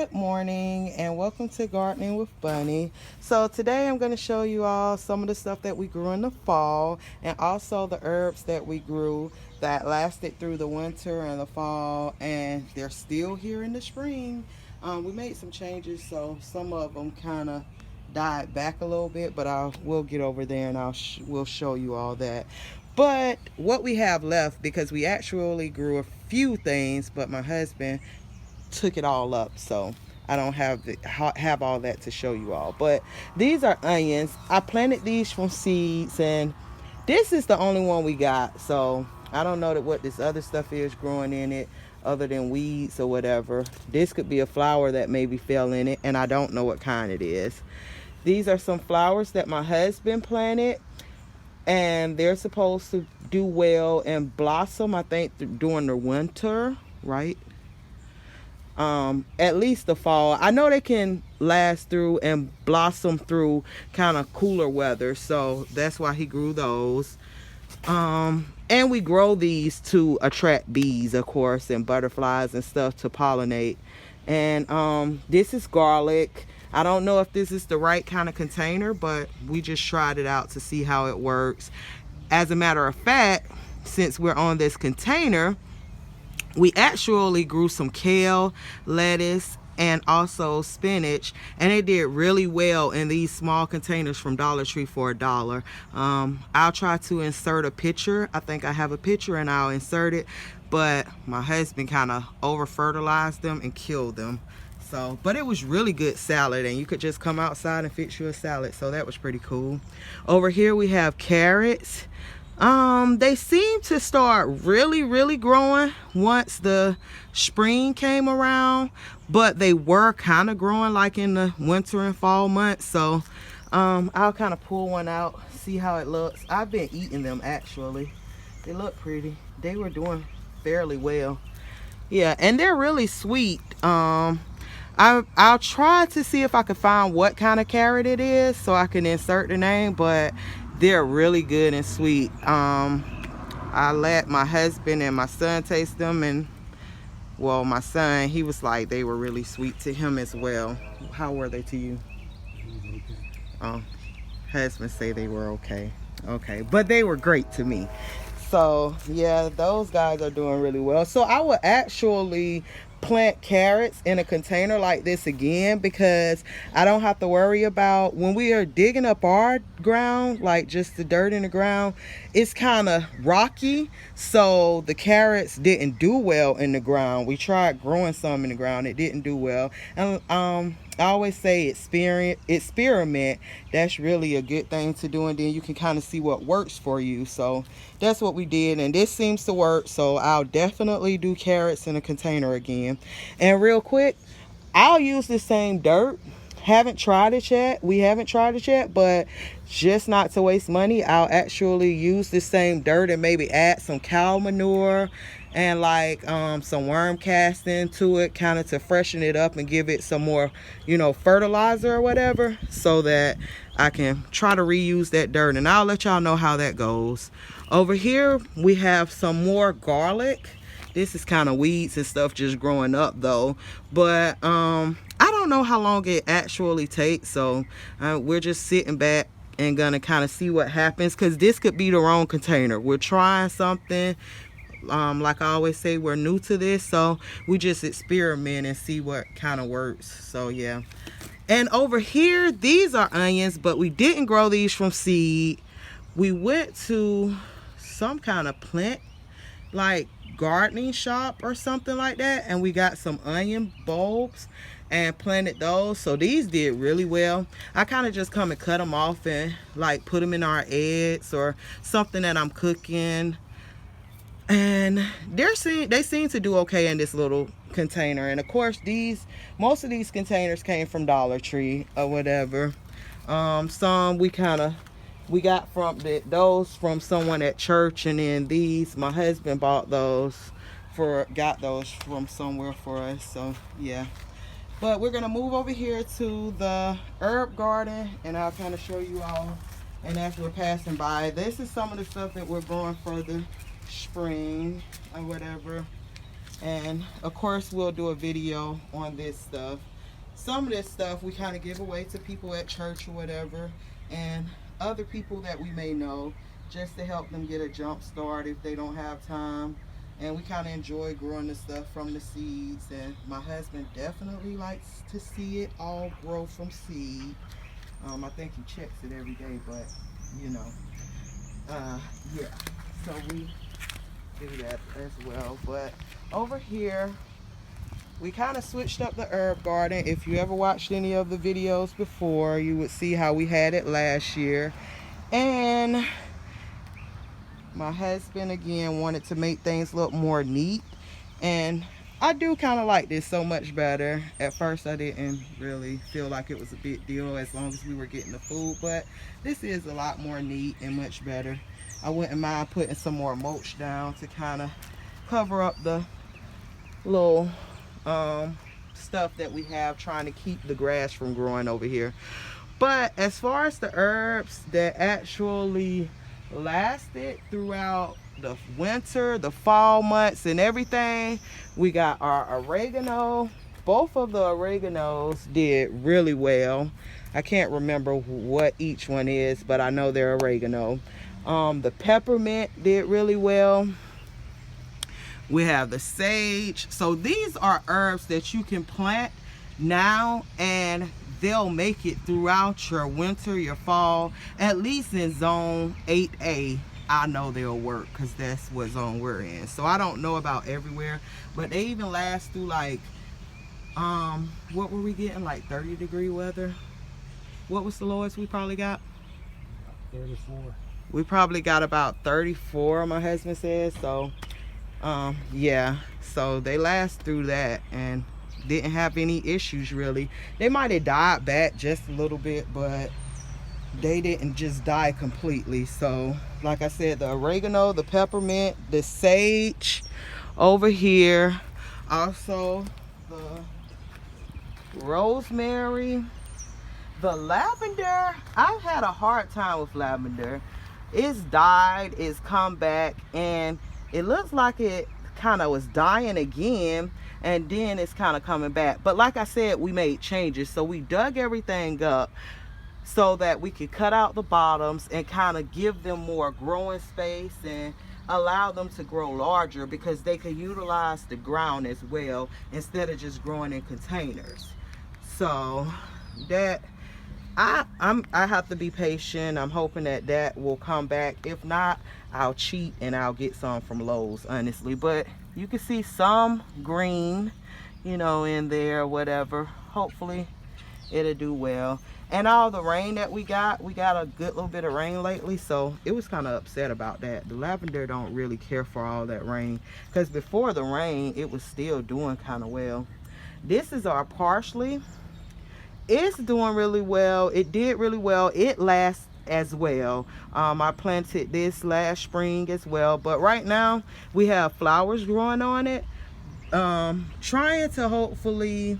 Good morning and welcome to Gardening with Bunny. So today I'm going to show you all some of the stuff that we grew in the fall and also the herbs that we grew that lasted through the winter and the fall, and they're still here in the spring. We made some changes, so some of them kind of died back a little bit, but we'll get over there and we'll show you all that. But what we have left, because we actually grew a few things, but my husband took it all up, so I don't have all that to show you all. But these are onions. I planted these from seeds, and this is the only one we got, so I don't know what this other stuff is growing in it other than weeds or whatever. This could be a flower that maybe fell in it, and I don't know what kind it is. These are some flowers that my husband planted, and they're supposed to do well and blossom, I think, during the winter, right? At least the fall. I know they can last through and blossom through kind of cooler weather, so that's why he grew those. And we grow these to attract bees, of course, and butterflies and stuff to pollinate. And this is garlic. I don't know if this is the right kind of container, but we just tried it out to see how it works. As a matter of fact, since we're on this container, we actually grew some kale, lettuce, and also spinach, and it did really well in these small containers from Dollar Tree for $1. I'll try to insert a picture. I think I have a picture and I'll insert it, but my husband kind of over fertilized them and killed them. So, but it was really good salad, and you could just come outside and fix you a salad, so that was pretty cool. Over here we have carrots. They seem to start really growing once the spring came around, but they were kind of growing like in the winter and fall months. So I'll kind of pull one out, see how it looks. I've been eating them actually. They look pretty. They were doing fairly well. Yeah, and they're really sweet. I'll try to see if I can find what kind of carrot it is so I can insert the name, but they're really good and sweet. I let my husband and my son taste them, and well, my son, he was like they were really sweet to him as well. How were they to you? Oh, husband say they were okay. Okay, but they were great to me. So yeah, those guys are doing really well. So I would actually plant carrots in a container like this again, because I don't have to worry about when we are digging up our ground, like just the dirt in the ground, it's kind of rocky, so the carrots didn't do well in the ground. We tried growing some in the ground, it didn't do well. And I always say experiment. That's really a good thing to do, and then you can kind of see what works for you. So that's what we did, and this seems to work, so I'll definitely do carrots in a container again. And real quick, I'll use the same dirt. Haven't tried it yet. We haven't tried it yet, but just not to waste money, I'll actually use the same dirt and maybe add some cow manure and like some worm casting to it, kind of to freshen it up and give it some more, fertilizer or whatever, so that I can try to reuse that dirt, and I'll let y'all know how that goes. Over here we have some more garlic. This is kind of weeds and stuff just growing up though, but I don't know how long it actually takes, so we're just sitting back and gonna kind of see what happens, because this could be the wrong container. We're trying something. Like I always say, we're new to this, so we just experiment and see what kind of works. So yeah. And over here, these are onions, but we didn't grow these from seed. We went to some kind of plant like gardening shop or something like that, and we got some onion bulbs and planted those. So these did really well. I kind of just come and cut them off and like put them in our eggs or something that I'm cooking, and they seem to do okay in this little container. And of course, most of these containers came from Dollar Tree or whatever. Some we got those from someone at church, and then these my husband got those from somewhere for us. So yeah, but we're gonna move over here to the herb garden, and I'll kind of show you all. And as we're passing by, this is some of the stuff that we're growing for the spring or whatever. And of course we'll do a video on this stuff. some of this stuff we kind of give away to people at church or whatever, and other people that we may know, just to help them get a jump start if they don't have time. And we kind of enjoy growing the stuff from the seeds, and my husband definitely likes to see it all grow from seed. I think he checks it every day, but you know, yeah, so we do that as well. But over here we kind of switched up the herb garden. If you ever watched any of the videos before, you would see how we had it last year. And my husband again wanted to make things look more neat, and I do kind of like this so much better. At first I didn't really feel like it was a big deal as long as we were getting the food, but this is a lot more neat and much better. I wouldn't mind putting some more mulch down to kind of cover up the little stuff that we have, trying to keep the grass from growing over here. But as far as the herbs that actually lasted throughout the winter, the fall months and everything, we got our oregano. Both of the oreganos did really well. I can't remember what each one is, but I know they're oregano. The peppermint did really well. We have the sage. So these are herbs that you can plant now, and they'll make it throughout your winter, your fall. At least in zone 8A, I know they'll work because that's what zone we're in. So I don't know about everywhere, but they even last through like, what were we getting? Like 30-degree weather? What was the lowest we probably got? 34. We probably got about 34, my husband says. So yeah, so they last through that and didn't have any issues really. They might have died back just a little bit, but they didn't just die completely. So like I said, the oregano, the peppermint, the sage over here, also the rosemary, the lavender. I've had a hard time with lavender. It's died, it's come back, and it looks like it kind of was dying again, and then it's kind of coming back. But like I said, we made changes. So we dug everything up so that we could cut out the bottoms and kind of give them more growing space and allow them to grow larger, because they could utilize the ground as well instead of just growing in containers. So that I have to be patient. I'm hoping that that will come back. If not, I'll cheat and I'll get some from Lowe's, honestly. But you can see some green, you know, in there, whatever. Hopefully it'll do well. And all the rain that we got a good little bit of rain lately, so it was kind of upset about that. The lavender don't really care for all that rain, because before the rain it was still doing kind of well. This is our parsley. It's doing really well. It did really well. It lasts as well. I planted this last spring as well, but right now we have flowers growing on it. Trying to hopefully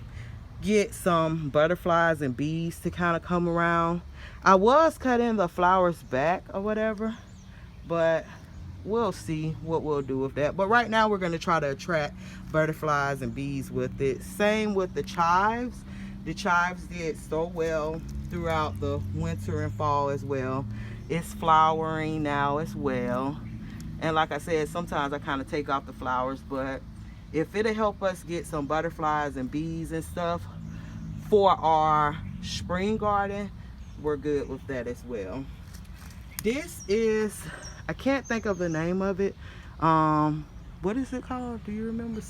get some butterflies and bees to kind of come around. I was cutting the flowers back or whatever, but we'll see what we'll do with that. But right now we're going to try to attract butterflies and bees with it. Same with the chives. The chives did so well throughout the winter and fall as well. It's flowering now as well. And like I said, sometimes I kind of take off the flowers, but if it'll help us get some butterflies and bees and stuff for our spring garden, we're good with that as well. This is, I can't think of the name of it. What is it called? Do you remember?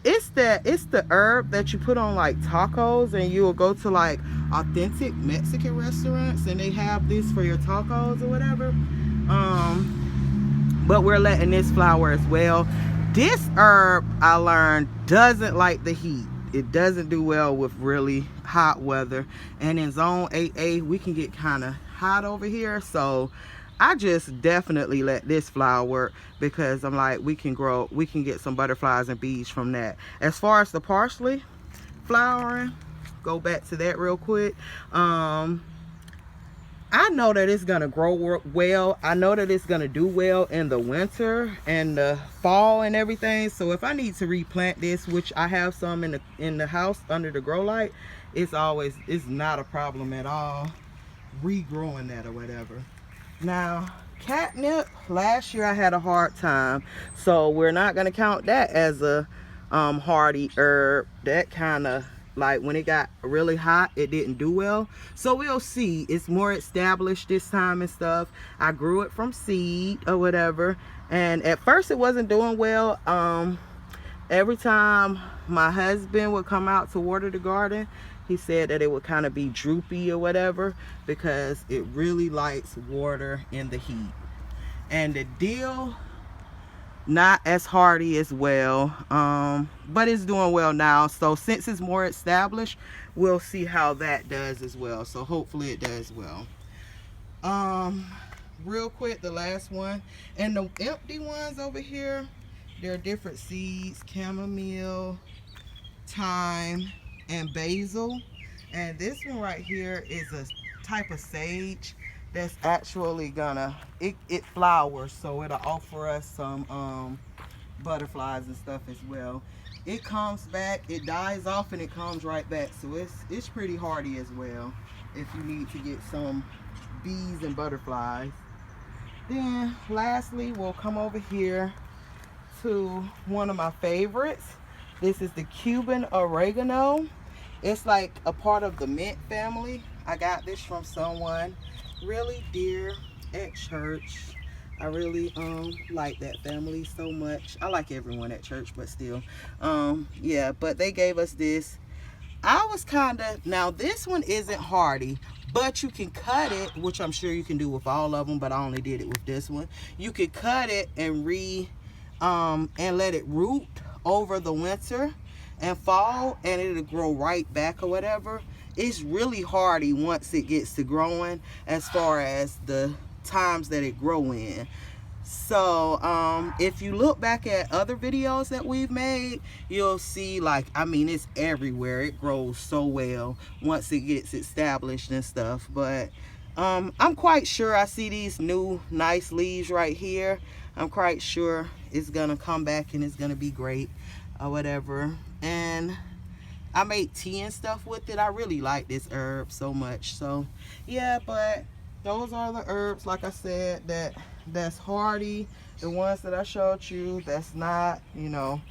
It's the herb that you put on like tacos, and you will go to like authentic Mexican restaurants and they have this for your tacos or whatever. But we're letting this flower as well. This herb, I learned, doesn't like the heat. It doesn't do well with really hot weather. And in zone 8A, we can get kind of hot over here. So I just definitely let this flower work, because I'm like, we can get some butterflies and bees from that. As far as the parsley flowering, go back to that real quick. I know that it's gonna grow well. I know that it's gonna do well in the winter and the fall and everything. So if I need to replant this, which I have some in the house under the grow light, it's not a problem at all regrowing that or whatever. Now, catnip, last year I had a hard time, so we're not gonna count that as a hardy herb. That kind of, like, when it got really hot, it didn't do well. So we'll see. It's more established this time and stuff. I grew it from seed or whatever, and at first it wasn't doing well. Every time my husband would come out to water the garden, he said that it would kind of be droopy or whatever because it really likes water in the heat. And the dill, not as hardy as well, but it's doing well now. So since it's more established, we'll see how that does as well. So hopefully it does well. Real quick, the last one, and the empty ones over here, there are different seeds: chamomile, thyme, and basil. And this one right here is a type of sage that's actually gonna, it flowers, so it'll offer us some butterflies and stuff as well. It comes back, it dies off, and it comes right back, so it's pretty hardy as well if you need to get some bees and butterflies. Then lastly, we'll come over here to one of my favorites. This is the Cuban oregano. It's like a part of the mint family. I got this from someone really dear at church. I really like that family so much. I like everyone at church, but still, yeah, but they gave us this. I was kind of, now this one isn't hardy, but you can cut it, which I'm sure you can do with all of them, but I only did it with this one. You could cut it and and let it root over the winter and fall, and it'll grow right back or whatever. It's really hardy once it gets to growing, as far as the times that it grow in. So if you look back at other videos that we've made, you'll see, like, I mean, it's everywhere. It grows so well once it gets established and stuff. But I'm quite sure, I see these new nice leaves right here. I'm quite sure it's gonna come back and it's gonna be great or whatever. And I made tea and stuff with it. I really like this herb so much. So yeah, but those are the herbs, like I said, that's hardy. The ones that I showed you, that's not, you know.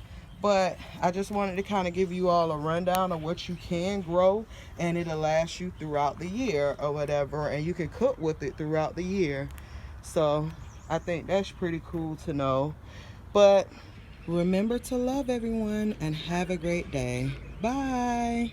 But I just wanted to kind of give you all a rundown of what you can grow, and it'll last you throughout the year or whatever, and you can cook with it throughout the year. So I think that's pretty cool to know. But remember to love everyone and have a great day. Bye.